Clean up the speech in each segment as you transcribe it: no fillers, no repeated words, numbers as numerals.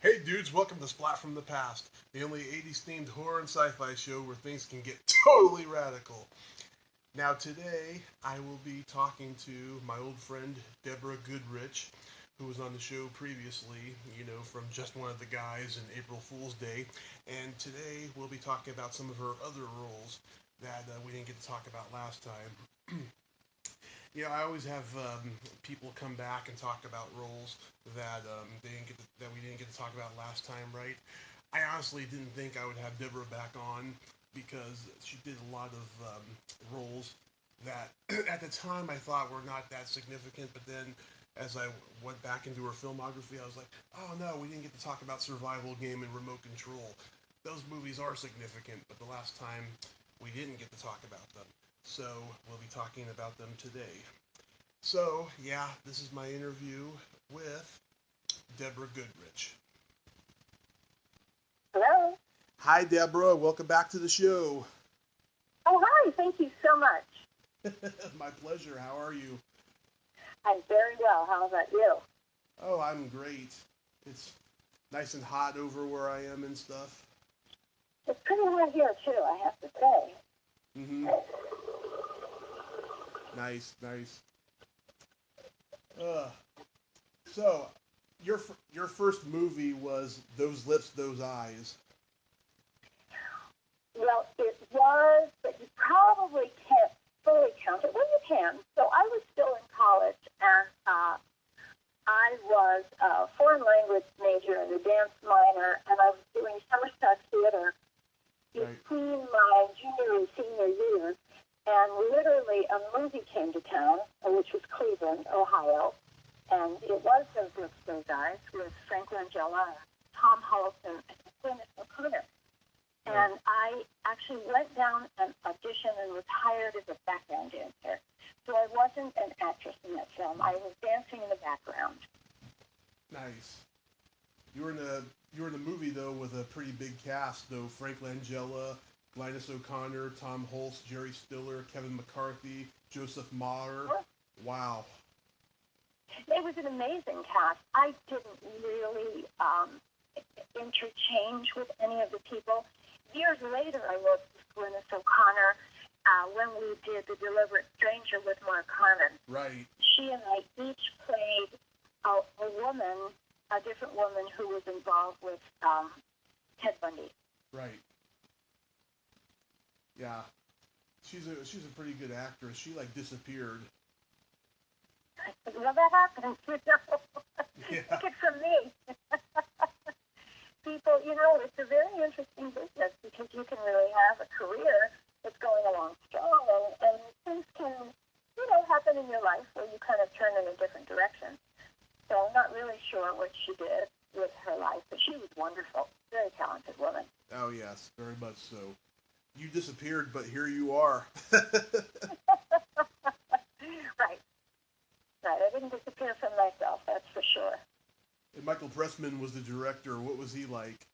Hey dudes, welcome to Splat from the Past, the only 80s themed horror and sci fi show where things can get totally radical. Now, today I will be talking to my old friend Deborah Goodrich, who was on the show previously, from Just One of the Guys and April Fool's Day. And today we'll be talking about some of her other roles that we didn't get to talk about last time. I always have people come back and talk about roles that that we didn't get to talk about last time, right? I honestly didn't think I would have Deborah back on because she did a lot of roles that at the time I thought were not that significant, but then as I went back into her filmography, I was like, oh no, we didn't get to talk about Survival Game and Remote Control. Those movies are significant, but the last time we didn't get to talk about them. So we'll be talking about them today. So, yeah, this is my interview with Deborah Goodrich. Hello. Hi, Deborah. Welcome back to the show. Oh, hi. Thank you so much. My pleasure. How are you? I'm very well. How about you? Oh, I'm great. It's nice and hot over where I am and stuff. It's pretty hot here, too, I have to say. Mm-hmm. Nice, nice. Uh, so, your first movie was Those Lips, Those Eyes. Well, it was, but you probably can't fully count it. Well, you can. So I was still in college, and I was a foreign language major and a dance minor, and I was doing summer stock theater Right. between my junior and senior years. And literally, a movie came to town, which was Cleveland, Ohio, and it was those guys with Frank Langella, Tom Hulse, and Gwyneth O'Connor. Right. And I actually went down an audition and was hired as a background dancer. So I wasn't an actress in that film. I was dancing in the background. Nice. You were in the you were in the movie though with a pretty big cast though. Frank Langella, Glynis O'Connor, Tom Hulse, Jerry Stiller, Kevin McCarthy, Joseph Maher. Wow. It was an amazing cast. I didn't really interchange with any of the people. Years later, I worked with Glynis O'Connor when we did The Deliberate Stranger with Mark Harmon. Right. She and I each played a woman, a different woman who was involved with Ted Bundy. Right. Yeah. She's a pretty good actress. She like disappeared. Well, that happens, Yeah. Take it from me. People, it's a very interesting business because you can really have a career that's going along strong, and things can, happen in your life where you kind of turn in a different direction. So I'm not really sure what she did with her life, but she was wonderful, very talented woman. Oh yes, very much so. You disappeared, but here you are. Right, right. I didn't disappear from myself, that's for sure. And Michael Pressman was the director. What was he like?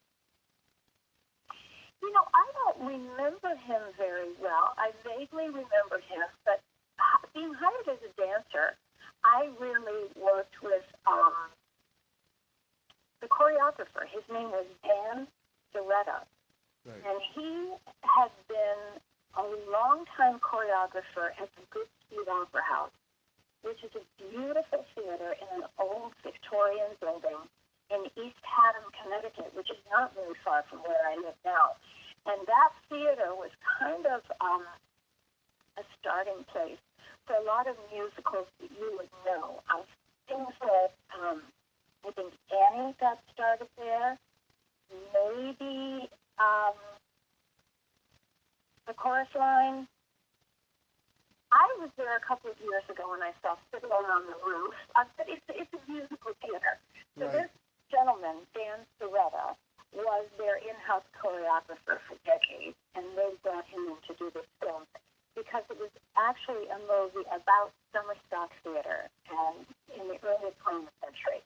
I don't remember him very well. I vaguely remember him, but being hired as a dancer, I really worked with the choreographer. His name was Dan Doretta, Right. and he had been a long-time choreographer at the Good Speed Opera House, which is a beautiful theater in an old Victorian building in East Haddam, Connecticut, which is not very far from where I live now. And that theater was kind of a starting place for a lot of musicals that you would know. Things like, I think Annie got started there. Maybe the chorus line. I was there a couple of years ago when I saw Fiddler on the Roof. But it's a musical theater. So Right. this gentleman, Dan Soretta, was their in-house choreographer for decades, and they brought him in to do this film because it was actually a movie about summer stock theater and in the early 20th century.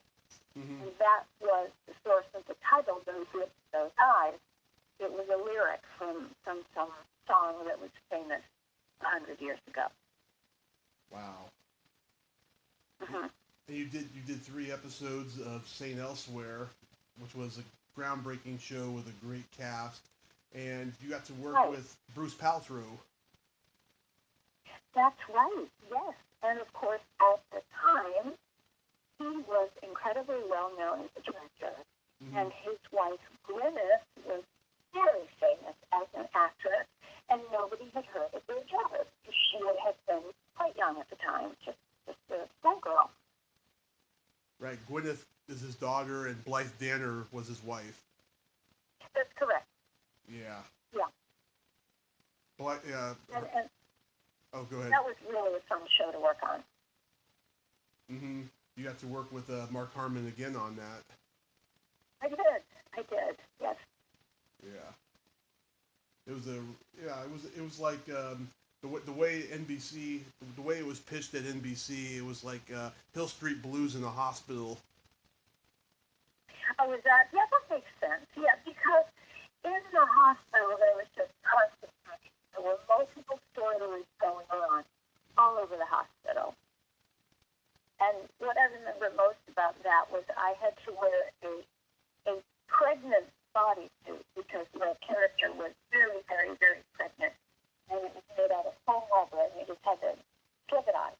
Mm-hmm. And that was the source of the title, Those Lips, Those Eyes. It was a lyric from some song that was famous 100 years ago. Wow. Mm-hmm. And you did 3 episodes of Saint Elsewhere. which was a groundbreaking show with a great cast, and you got to work Right. with Bruce Paltrow. That's right, yes. And of course, at the time, he was incredibly well known as a director, and his wife, Gwyneth, was very famous as an actress, and nobody had heard of their daughter. She had been quite young at the time, just a young girl. Right, Gwyneth is his daughter, and Blythe Danner was his wife. That's correct. Yeah. Yeah. And oh, go ahead. that was really a fun show to work on. Mm-hmm. You got to work with Mark Harmon again on that. I did, yes. Yeah. It was like the way NBC, the way it was pitched at NBC, it was like Hill Street Blues in a hospital. Oh, is that? Yeah, that makes sense. Yeah, because in the hospital there was just constant action. There were multiple storylines going on all over the hospital. And what I remember most about that was I had to wear a pregnant bodysuit because the character was very, very, very pregnant. And it was made out of foam rubber, and you just had to slip it on.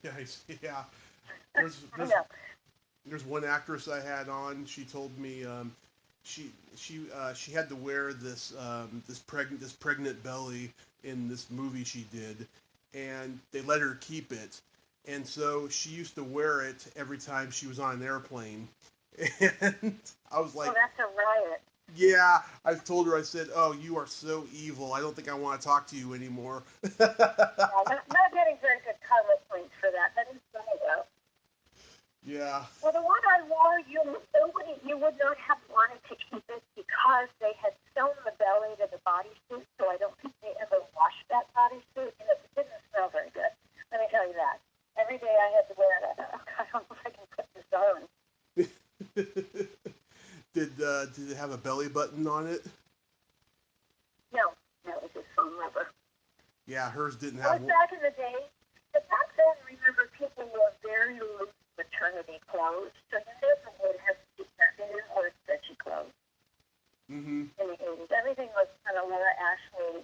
Nice. Yeah. There's one actress I had on. She told me she had to wear this pregnant belly in this movie she did, and they let her keep it, and so she used to wear it every time she was on an airplane. And I was like, "Oh, that's a riot." Yeah, I told her, I said, "Oh, you are so evil. I don't think I want to talk to you anymore." Yeah, not getting very good karma points for that. That is funny though. Yeah. Well, the one I wore, you would not have wanted to keep it because they had sewn the belly to the bodysuit, so I don't think they ever washed that bodysuit, and it didn't smell very good. Let me tell you that. Every day I had to wear it. I thought, I don't know if I can put this on. Did it have a belly button on it? No, it was just foam rubber. Yeah, hers didn't Well, have one. back in the day, but back then, remember, people wore very loose maternity clothes, so you never would have seen that. They didn't wear stretchy clothes. Mm-hmm. In the 80s. Everything was kind of Laura Ashley,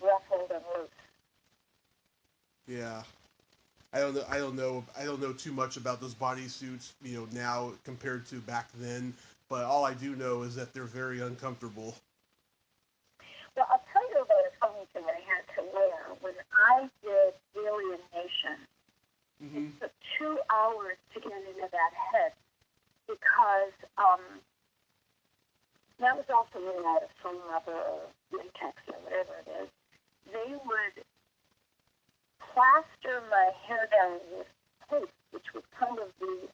ruffled and loose. Yeah. I don't know too much about those bodysuits, now compared to back then, but all I do know is that they're very uncomfortable. Well, I'll tell you about a funny thing I had to wear. When I did Alien Nation, Mm-hmm. it took 2 hours to get into that head because that was also made out of foam rubber or latex or whatever it is. They would plaster my hair down with paste, which was kind of the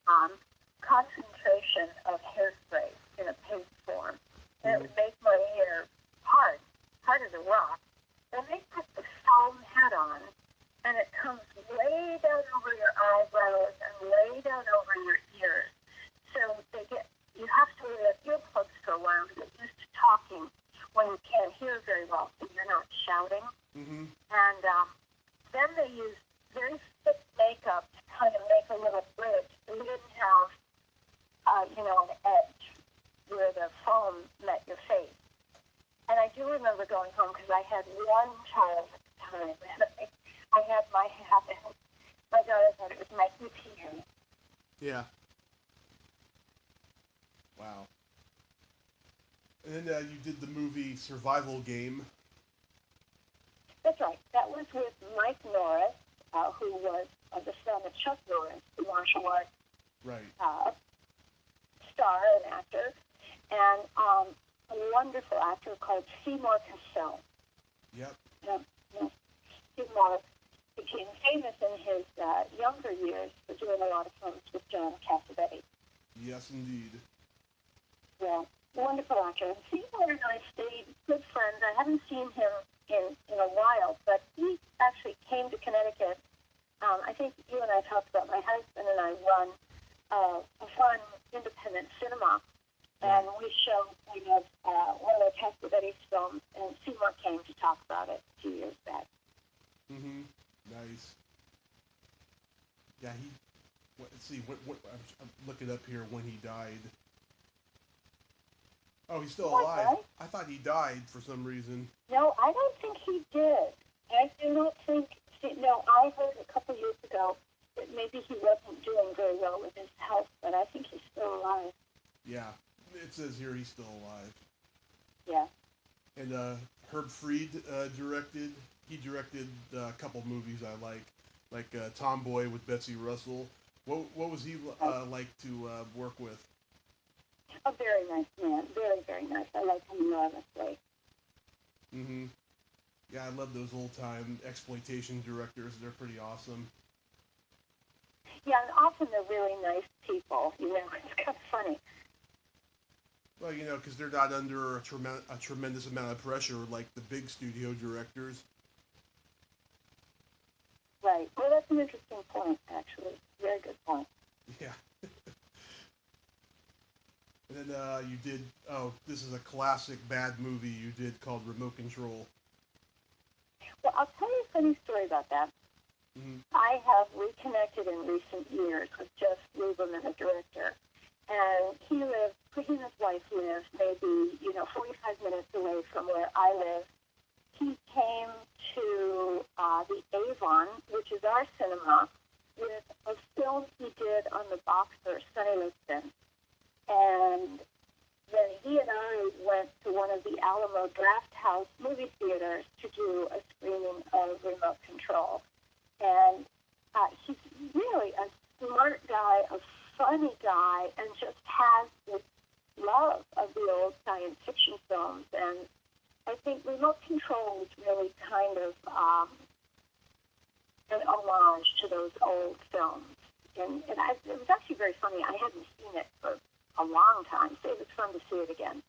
concentration of hairspray in a paste form. And it would make my hair hard as a rock. Then they put the foam hat on, and it comes way down over your eyebrows and way down over your ears. So you have to wear earplugs for a while to get used to talking when you can't hear very well, so you're not shouting. Mm-hmm. And then they used very thick makeup to kind of make a little bridge. We didn't have, an edge where the foam met your face. And I do remember going home because I had one child at the time, and I had my hat, and my daughter thought it was my EPU. Yeah. Wow. And then you did the movie Survival Game. That's right. That was with Mike Norris, who was the son of Chuck Norris, the martial arts star and actor, and a wonderful actor called Seymour Cassell. Yep. Seymour became famous in his younger years for doing a lot of films with John Cassavetes. Yes, indeed. Yeah, wonderful actor. And Seymour and I stayed good friends. I haven't seen him in a while, but he actually came to Connecticut. I think you and I talked about my husband and I run a fun independent cinema, and we showed one of the Cassavetes films, and Seymour came to talk about it 2 years back. Mm-hmm. Nice. Yeah, let's see. I'm look it up here when he died. Oh, he's still What, alive. right? I thought he died for some reason. No, I don't think he did. I do not think. See, no, I heard a couple years ago that maybe he wasn't doing very well with his health, but I think he's still alive. Yeah, it says here he's still alive. Yeah. And Herb Fried directed. He directed a couple movies I like Tomboy with Betsy Russell. What was he like to work with? A very nice man. Very, very nice. I like him enormously. Mm-hmm. Yeah, I love those old time exploitation directors. They're pretty awesome. Yeah, and often they're really nice people. You know, it's kind of funny. Well, because they're not under a tremendous amount of pressure like the big studio directors. Right. Well, that's an interesting point, actually. Very good point. Yeah. And then you did. Oh, this is a classic bad movie you did called Remote Control. Well, I'll tell you a funny story about that. Mm-hmm. I have reconnected in recent years with Jeff Lieberman, the director, and he and his wife live maybe 45 minutes away from where I live. He came to the Avon, which is our cinema, with a film he did on the boxer Sonny Liston, and then he and I went to one of the Alamo Draft House movie theaters to do a screening of Remote Control. And he's really a smart guy, a funny guy, and just has this love of the old science fiction films. And I think Remote Control is really kind of an homage to those old films. And it was actually very funny. I hadn't seen it for a long time, so it was fun to see it again.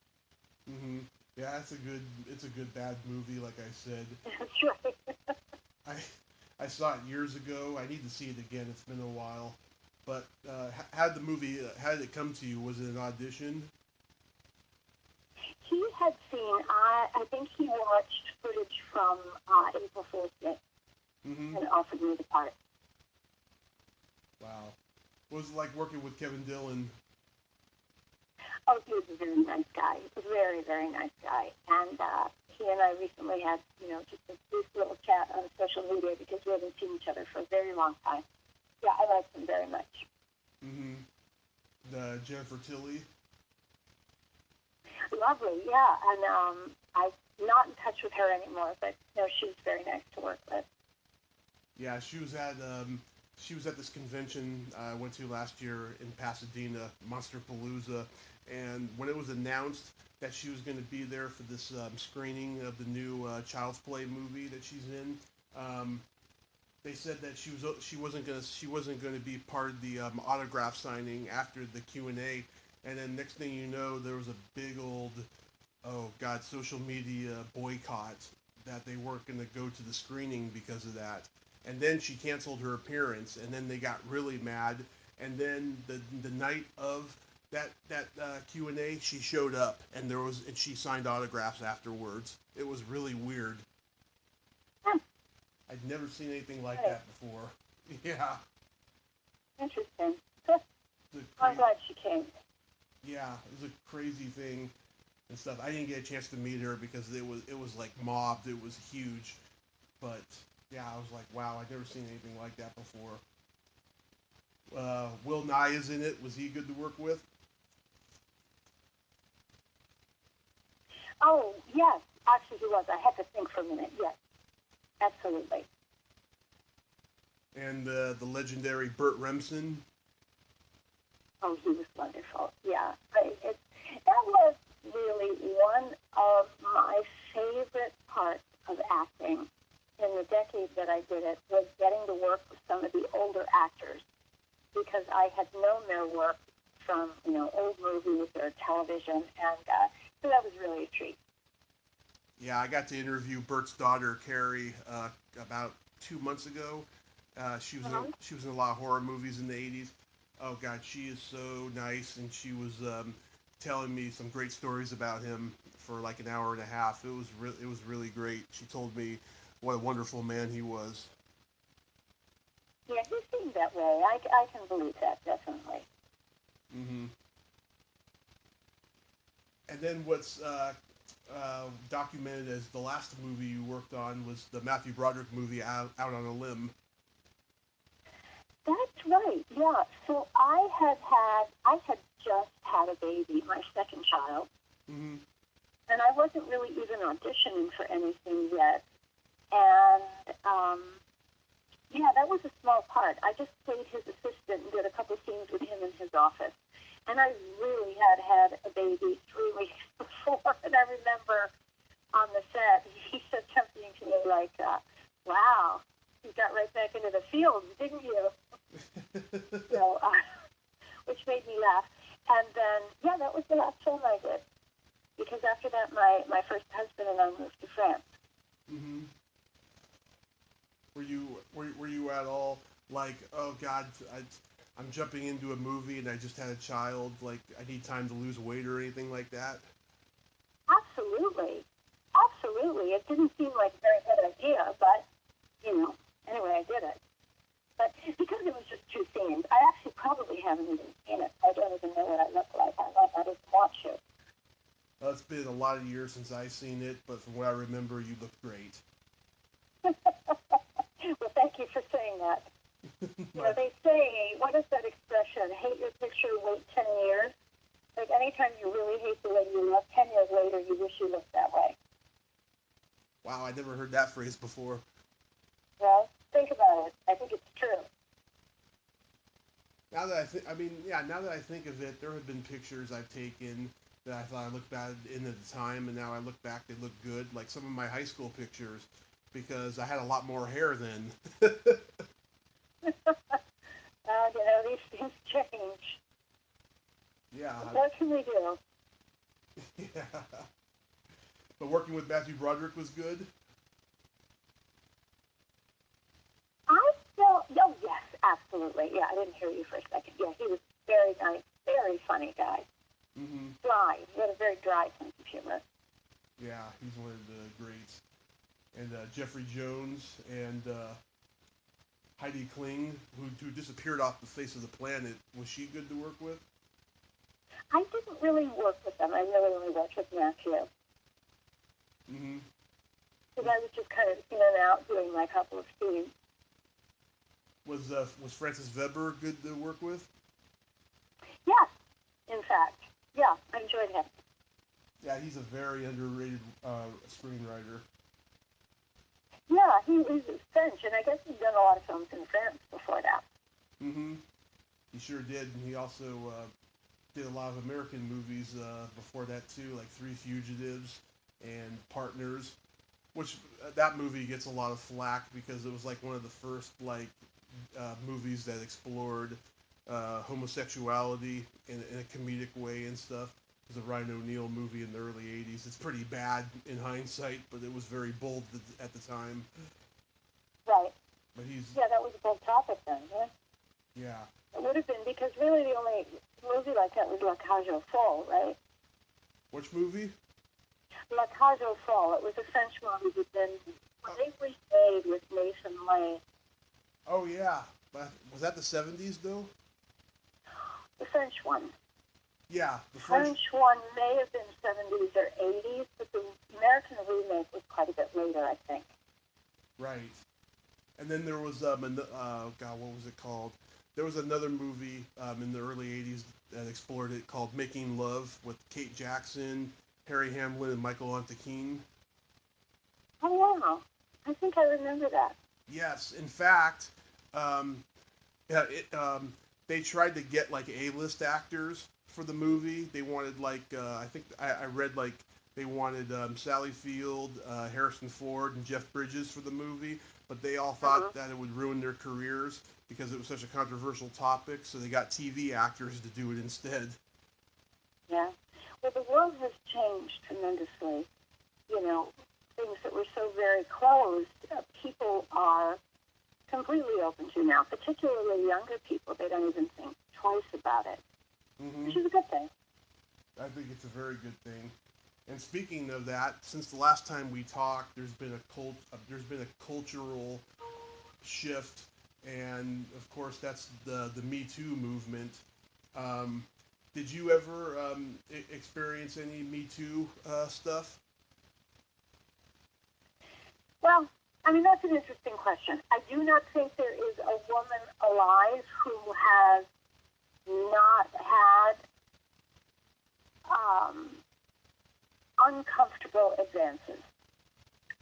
Mm-hmm. Yeah, it's a good bad movie, like I said. That's right. I saw it years ago. I need to see it again. It's been a while. But how did it come to you? Was it an audition? He had seen, I think he watched footage from April Fool's Day Mm-hmm. and offered me the part. Wow. What was it like working with Kevin Dillon? Oh, he was a very nice guy. A very, very nice guy. And he and I recently had, just a brief little chat on social media because we haven't seen each other for a very long time. Yeah, I liked him very much. Mm-hmm. Jennifer Tilly? Lovely, yeah. And I'm not in touch with her anymore, but she was very nice to work with. Yeah, she was at this convention I went to last year in Pasadena, Monster Palooza, and when it was announced that she was going to be there for this screening of the new Child's Play movie that she's in, they said that she wasn't going to be part of the autograph signing after the Q&A, and then next thing you know, there was a big old social media boycott that they weren't going to go to the screening because of that. And then she canceled her appearance, and then they got really mad. And then the night of that Q&A, she showed up, and she signed autographs afterwards. It was really weird. I'd never seen anything like that before. Yeah. Interesting. I'm glad she came. Yeah, it was a crazy thing and stuff. I didn't get a chance to meet her because it was like mobbed. It was huge, but yeah, I was like, wow, I've never seen anything like that before. Will Nye is in it. Was he good to work with? Oh, yes. Actually, he was. I had to think for a minute. Yes, absolutely. And the legendary Burt Remsen. Oh, he was wonderful. Yeah. That was really one of my favorite parts of acting in the decade that I did it, was getting to work with some of the older actors, because I had known their work from, old movies or television, and so that was really a treat. Yeah, I got to interview Bert's daughter, Carrie, about 2 months ago. She was in a lot of horror movies in the '80s. Oh God, she is so nice, and she was telling me some great stories about him for like an hour and a half. It was really great. She told me what a wonderful man he was. Yeah, he seemed that way. I can believe that, definitely. Mm-hmm. And then what's documented as the last movie you worked on was the Matthew Broderick movie, Out on a Limb. That's right. Yeah. So I had just had a baby, my second child, Mm-hmm. and I wasn't really even auditioning for anything yet. And yeah, that was a small part. I just played his assistant and did a couple scenes with him in his office. And I really had a baby 3 weeks before. And I remember on the set, he said something to me like, wow, you got right back into the field, didn't you? So, which made me laugh. And then, yeah, that was the last film I did. Because after that, my first husband and I moved to France. Mm-hmm. Were you at all like, oh God, I'm jumping into a movie and I just had a child, like I need time to lose weight or anything like that? Absolutely. Absolutely. It didn't seem like a very good idea, but, anyway, I did it. But because it was just two scenes, I actually probably haven't even seen it. I don't even know what I look like. I might not even watch it. Well, it's been a lot of years since I've seen it, but from what I remember, you look great. Well, thank you for saying that. My, They say, what is that expression? Hate your picture, wait 10 years. Like anytime you really hate the way you look, 10 years later, you wish you looked that way. wow, I never heard that phrase before. Well, think about it. I think it's true. Now that now that I think of it, there have been pictures I've taken that I thought I looked bad in at the time, and now I look back, they look good. Like some of my high school pictures, because I had a lot more hair then. These things change. Yeah, What can we do? yeah. But working with Matthew Broderick was good. I feel, oh, yes, absolutely. Yeah, I didn't hear you for a second. Yeah, he was very nice, very funny guy. Mm-hmm. Dry. He had a very dry sense of humor. Yeah, he's one of the greats. And Jeffrey Jones and Heidi Kling, who disappeared off the face of the planet. Was she good to work with? I didn't really work with them. I really only worked with Matthew. Mm-hmm. Because I was just kind of in and out doing my couple of scenes. Was Francis Weber good to work with? Yes, in fact. Yeah, I enjoyed him. Yeah, he's a very underrated screenwriter. Yeah, he was French, and I guess he's done a lot of films in France before that. Mm-hmm. He sure did, and he also did a lot of American movies before that too, like Three Fugitives and Partners, which that movie gets a lot of flack because it was like one of the first movies that explored homosexuality in a comedic way and stuff. It was a Ryan O'Neal movie in the early '80s. It's pretty bad in hindsight, but it was very bold at the time. Right. But he's Yeah, that was a big topic then, yeah? yeah. It would have been, because really the only movie like that was La Cage aux Folles, right? Which movie? La Cage aux Folles. It was a French movie that then, when they remade with Nathan Lane, Oh yeah, but was that the '70s though? the French one. Yeah, the The French. French one may have been 70s or 80s, but the American remake was quite a bit later, I think. Right. And then there was God, what was it called? There was another movie in the early '80s that explored it called Making Love with Kate Jackson, Harry Hamlin, and Michael Ontakine. Oh, wow. I think I remember that. Yes, in fact, um, yeah, they tried to get like A-list actors for the movie. They wanted like I think I read like they wanted Sally Field, Harrison Ford, and Jeff Bridges for the movie, but they all thought that it would ruin their careers because it was such a controversial topic. So they got TV actors to do it instead. Yeah. Well, the world has changed tremendously. Things that were so very closed, people are completely open to now, particularly younger people. They don't even think twice about it, Hmm. which is a good thing. I think it's a very good thing. And speaking of that, since the last time we talked, there's been a cultural shift, and of course that's the Me Too movement. Did you ever experience any Me Too stuff? Well, I mean, that's an interesting question. I do not think there is a woman alive who has not had um, uncomfortable advances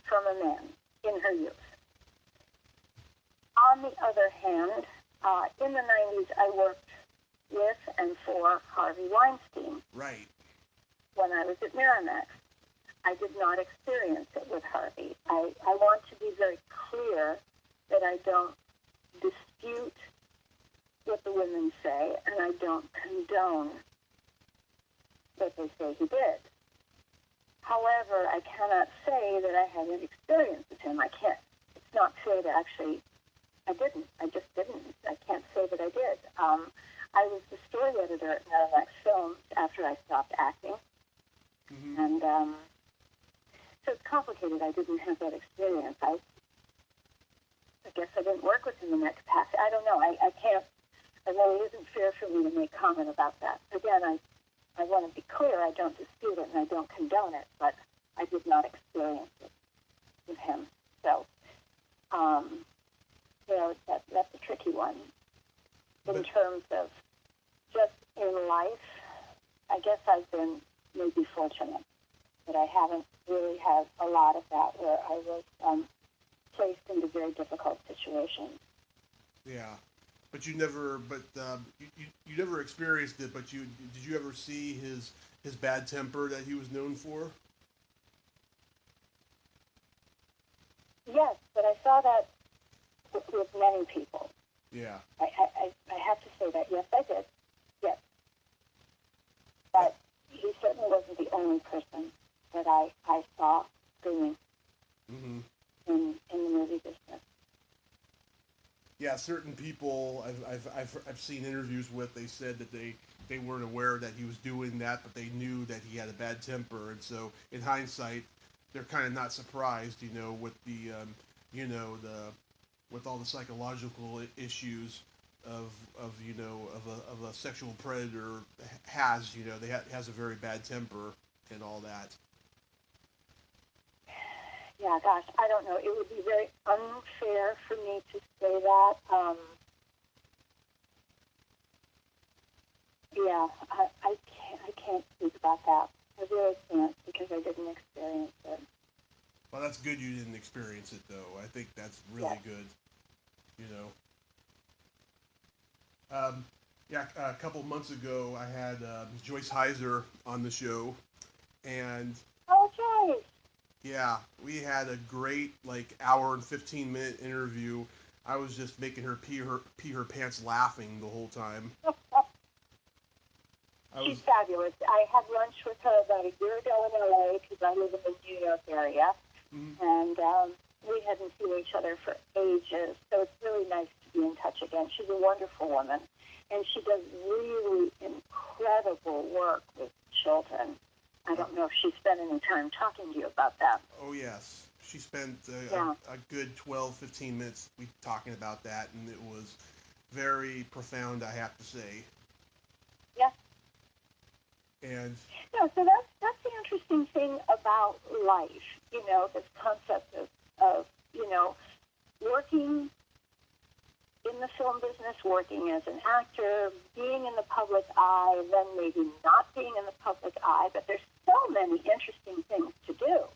from a man in her youth. On the other hand, in the 90s, I worked with and for Harvey Weinstein. Right. When I was at Miramax. I did not experience it with Harvey. I want to be very clear that I don't dispute what the women say, and I don't condone what they say he did. However, I cannot say that I had an experience with him. I can't. It's not fair to actually. I didn't. I just didn't. I can't say that I did. I was the story editor at Miramax Films after I stopped acting, and so it's complicated. I didn't have that experience. I guess I didn't work with him in that capacity. I don't know. I can't. It really isn't fair for me to make comment about that. Again, I want to be clear. I don't dispute it and I don't condone it, but I did not experience it with him. So, that's a tricky one. In terms of just in life, I guess I've been maybe fortunate that I haven't really had a lot of that where I was placed into very difficult situations. Yeah, but you never, you never experienced it. But did you ever see his bad temper that he was known for? Yes, but I saw that with many people. Yeah. I have to say that. Yes, I did. Yes. But he certainly wasn't the only person that I saw screaming in the movie business. Yeah, certain people I've seen interviews with. They said that they weren't aware that he was doing that, but they knew that he had a bad temper, and so in hindsight, they're kind of not surprised, with the with all the psychological issues of a sexual predator has has a very bad temper and all that. Yeah, gosh, I don't know. It would be very unfair for me to say that. Yeah, I can't speak about that. I really can't because I didn't experience it. Well, that's good you didn't experience it, though. I think that's really good, you know. Yeah, a couple months ago, I had Joyce Heiser on the show, and oh, Joyce. Yeah, we had a great hour and 15-minute interview. I was just making her pee her pants laughing the whole time. She's fabulous. I had lunch with her about a year ago in LA because I live in the New York area, and we hadn't seen each other for ages. So it's really nice to be in touch again. She's a wonderful woman, and she does really incredible work with children. I don't know if she spent any time talking to you about that. Oh, yes. She spent a good 12, 15 minutes talking about that, and it was very profound, I have to say. Yeah. And yeah, so that's the interesting thing about life, this concept of working in the film business, working as an actor, being in the public eye, then maybe not being in the public eye, but there's so many interesting things to do.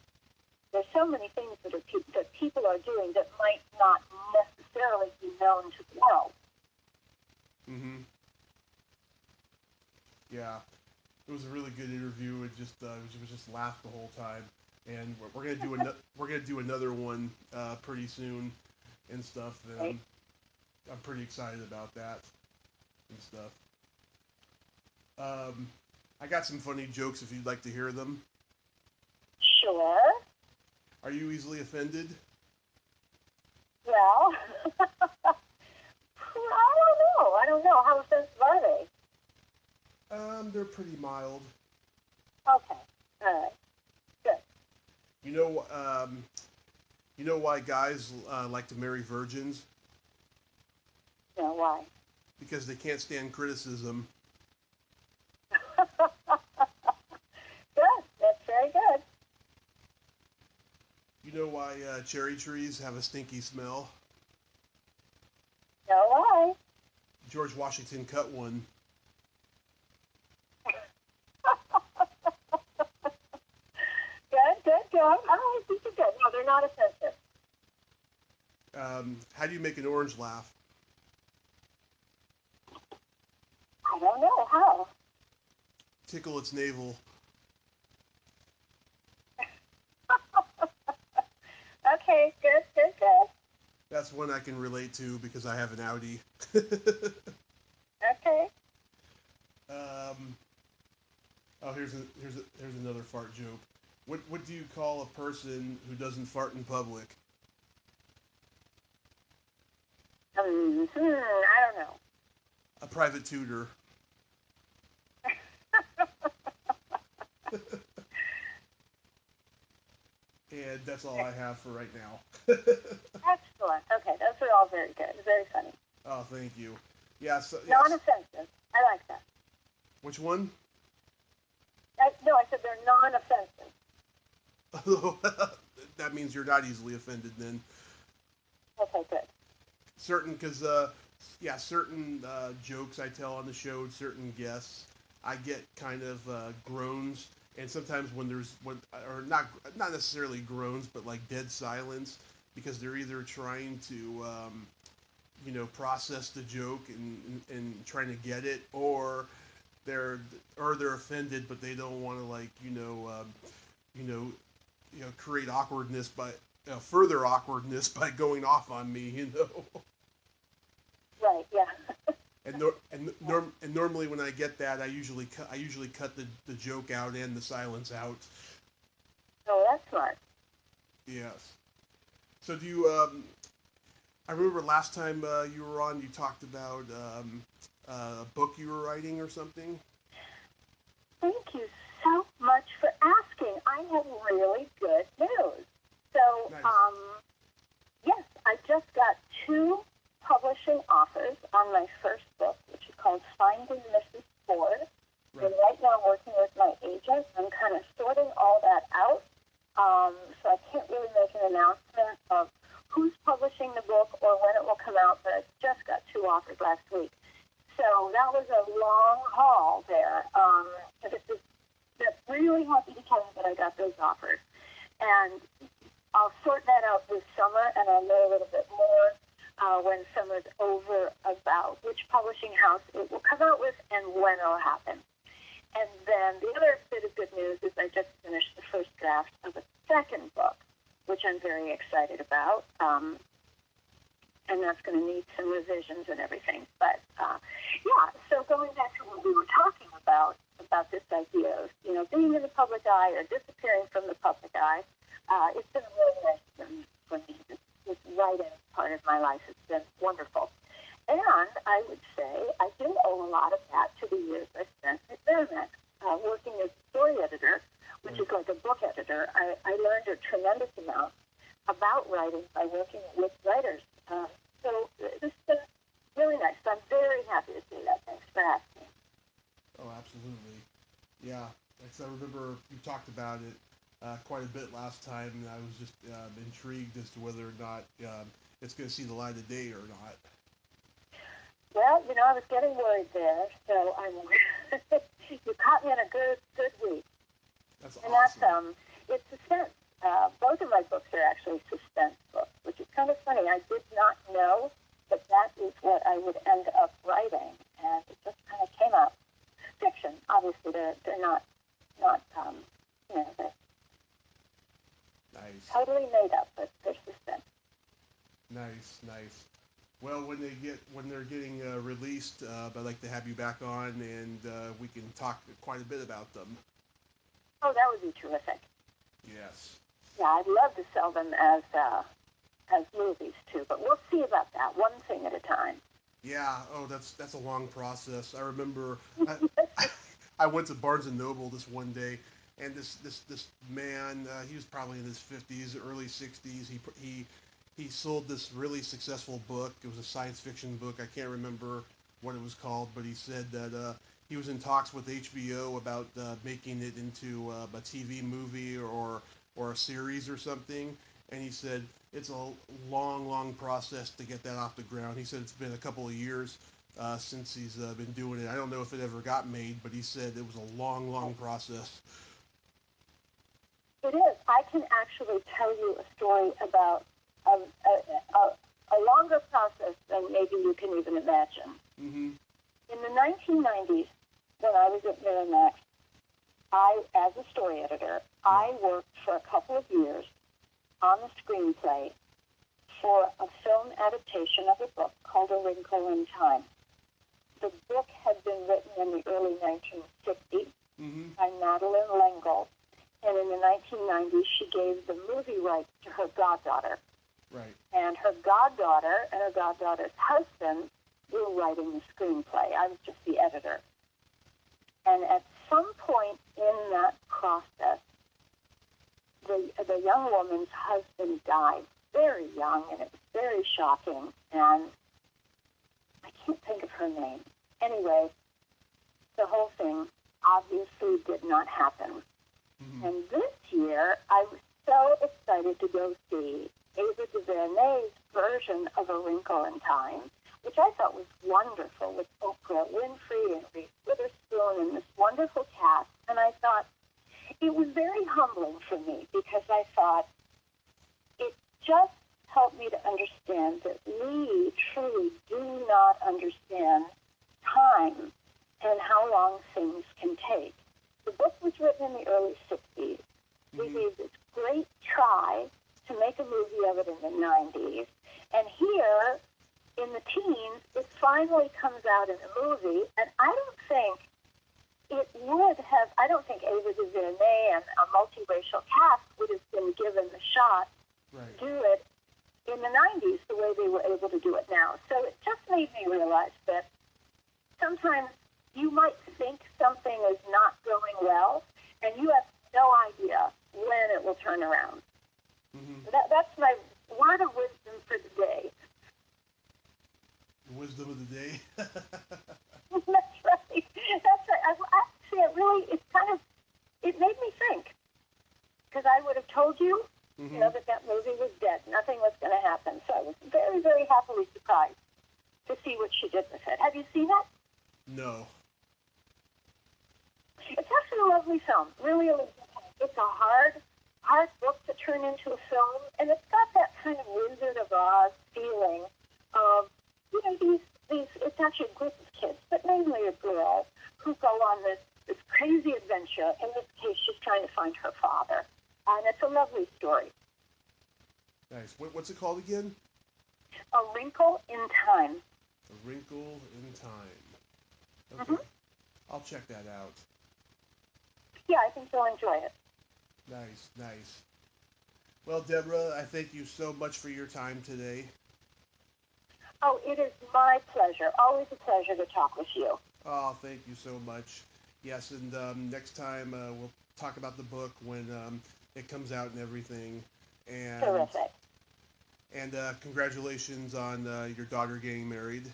There's so many things that people are doing that might not necessarily be known to the world. Yeah, it was a really good interview. It was just laugh the whole time, and we're gonna do another one pretty soon and stuff. And I'm pretty excited about that and stuff. I got some funny jokes if you'd like to hear them. Sure. Are you easily offended? Well, I don't know. How offensive are they? They're pretty mild. Okay. All right. Good. You know why guys like to marry virgins? Yeah, why? Because they can't stand criticism. You know why cherry trees have a stinky smell? No why? George Washington cut one. Good, good, good. All right, these are good. No, they're not offensive. How do you make an orange laugh? I don't know how. Tickle its navel. Okay, good, good, good. That's one I can relate to because I have an Audi. Okay. um, oh, here's another fart joke. What do you call a person who doesn't fart in public? I don't know. A private tutor. And that's all I have for right now. Excellent. Okay, those are all very good. Very funny. Oh, thank you. Yeah, so yes. Non-offensive. I like that. Which one? No, I said they're non-offensive. That means you're not easily offended then. Okay, good. Because certain jokes I tell on the show, certain guests, I get kind of groans, and sometimes or not necessarily groans, but like dead silence, because they're either trying to process the joke and trying to get it, or they're offended, but they don't want to you know create awkwardness by further awkwardness by going off on me, Right. Yeah. And normally when I get that, I usually cut the joke out and the silence out. Oh, that's smart. Yes. So do you? I remember last time you were on, you talked about a book you were writing or something. Thank you so much for asking. I have really good news. So, Nice. yes, I just got 2 publishing offers on my first book, which is called Finding Mrs. Ford. Right. And right now I'm working with my agent. I'm kind of sorting all that out. So I can't really make an announcement of who's publishing the book or when it will come out, but I just got 2 offers last week. So that was a long haul there. I'm really happy to tell you that I got those offers. And I'll sort that out this summer, and I'll know a little bit more when summer's over about which publishing house it will come out with and when it'll happen. And then the other bit of good news is I just finished the first draft of a second book, which I'm very excited about. And that's going to need some revisions and everything. But, yeah, so going back to what we were talking about this idea of, being in the public eye or disappearing from the public eye, it's been a really nice journey for me. This writing part of my life has been wonderful. And I would say I do owe a lot of that to the years I spent at Throwback, working as a story editor, which is like a book editor. I learned a tremendous amount about writing by working with writers. So this has been really nice. So I'm very happy to say that. Thanks for asking. Oh, absolutely. Yeah. I remember you talked about it quite a bit last time, and I was just intrigued as to whether or not it's going to see the light of day or not. Well, I was getting worried there, so you caught me in a good week. That's and awesome. It's suspense. Both of my books are actually suspense books, which is kind of funny. I did not know that is what I would end up writing, and it just kind of came out. Fiction, obviously, they're not they're Nice. totally made up, but they're suspense. Nice. Well, when they're getting released, I'd like to have you back on, and we can talk quite a bit about them. Oh, that would be terrific. Yes. Yeah, I'd love to sell them as movies too, but we'll see about that. One thing at a time. Yeah. Oh, that's a long process. I remember I went to Barnes and Noble this one day, and this man, he was probably in his 50s, early 60s. He sold this really successful book. It was a science fiction book. I can't remember what it was called, but he said that he was in talks with HBO about making it into a TV movie or a series or something. and he said it's a long, long process to get that off the ground. He said it's been a couple of years since he's been doing it. I don't know if it ever got made, but he said it was a long, long process. It is. I can actually tell you a story about a longer process than maybe you can even imagine. Mm-hmm. In the 1990s, when I was at Miramax, as a story editor, I worked for a couple of years on the screenplay for a film adaptation of a book called A Wrinkle in Time. The book had been written in the early 1960s by Madeline L'Engle, and in the 1990s she gave the movie rights to her goddaughter. Right. And her goddaughter and her goddaughter's husband were writing the screenplay. I was just the editor. And at some point in that process, the young woman's husband died very young, and it was very shocking. And I can't think of her name. Anyway, the whole thing obviously did not happen. Mm-hmm. And this year, I was so excited to go see Ava DuVernay's version of A Wrinkle in Time, which I thought was wonderful, with Oprah Winfrey and Reese Witherspoon and this wonderful cast. And I thought it was very humbling for me, because I thought it just helped me to understand that we truly do not understand time and how long things can take. The book was written in the early 60s. We gave this great try to make a movie of it in the 90s. And here, in the teens, it finally comes out in a movie. And I don't think Ava DuVernay and a multiracial cast would have been given the shot to do it in the 90s the way they were able to do it now. So it just made me realize that sometimes you might think something is not going well, and you have no idea when it will turn around. Mm-hmm. That's my word of wisdom for the day. The wisdom of the day? That's right. That's right. It made me think. Because I would have told you, that movie was dead. Nothing was going to happen. So I was very, very happily surprised to see what she did with it. Have you seen it? No. It's actually a lovely film. Really, it's a hard book to turn into a film, and it's got that kind of Wizard of Oz feeling of, it's actually a group of kids, but mainly a girl, who go on this crazy adventure. In this case, she's trying to find her father, and it's a lovely story. Nice. What's it called again? A Wrinkle in Time. A Wrinkle in Time. Okay. I'll check that out. Yeah, I think you'll enjoy it. Nice. Well, Deborah, I thank you so much for your time today. Oh, it is my pleasure. Always a pleasure to talk with you. Oh, thank you so much. Yes, and next time we'll talk about the book when it comes out and everything. And, terrific. And congratulations on your daughter getting married.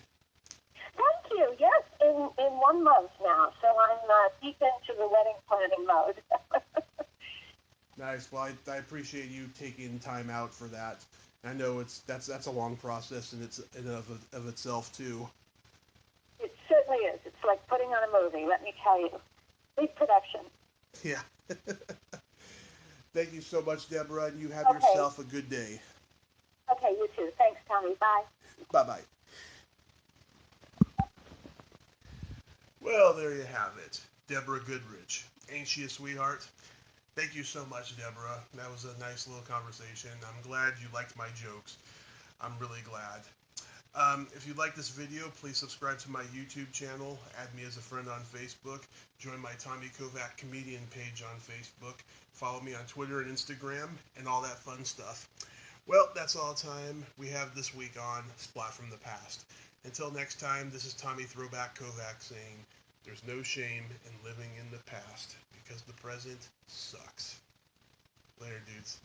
Thank you. Yes, in 1 month now. So I'm deep into the wedding planning mode. Nice. Well, I appreciate you taking time out for that. I know that's a long process in of itself too. It certainly is. It's like putting on a movie. Let me tell you, big production. Yeah. Thank you so much, Deborah, and you have yourself a good day. Okay, you too. Thanks, Tommy. Bye. Bye-bye. Well, there you have it. Deborah Goodrich. Ain't she a sweetheart? Thank you so much, Deborah. That was a nice little conversation. I'm glad you liked my jokes. I'm really glad. If you like this video, please subscribe to my YouTube channel, add me as a friend on Facebook, join my Tommy Kovac comedian page on Facebook, follow me on Twitter and Instagram, and all that fun stuff. Well, that's all the time we have this week on Splat from the Past. Until next time, this is Tommy Throwback Kovac saying, there's no shame in living in the past, because the present sucks. Later, dudes.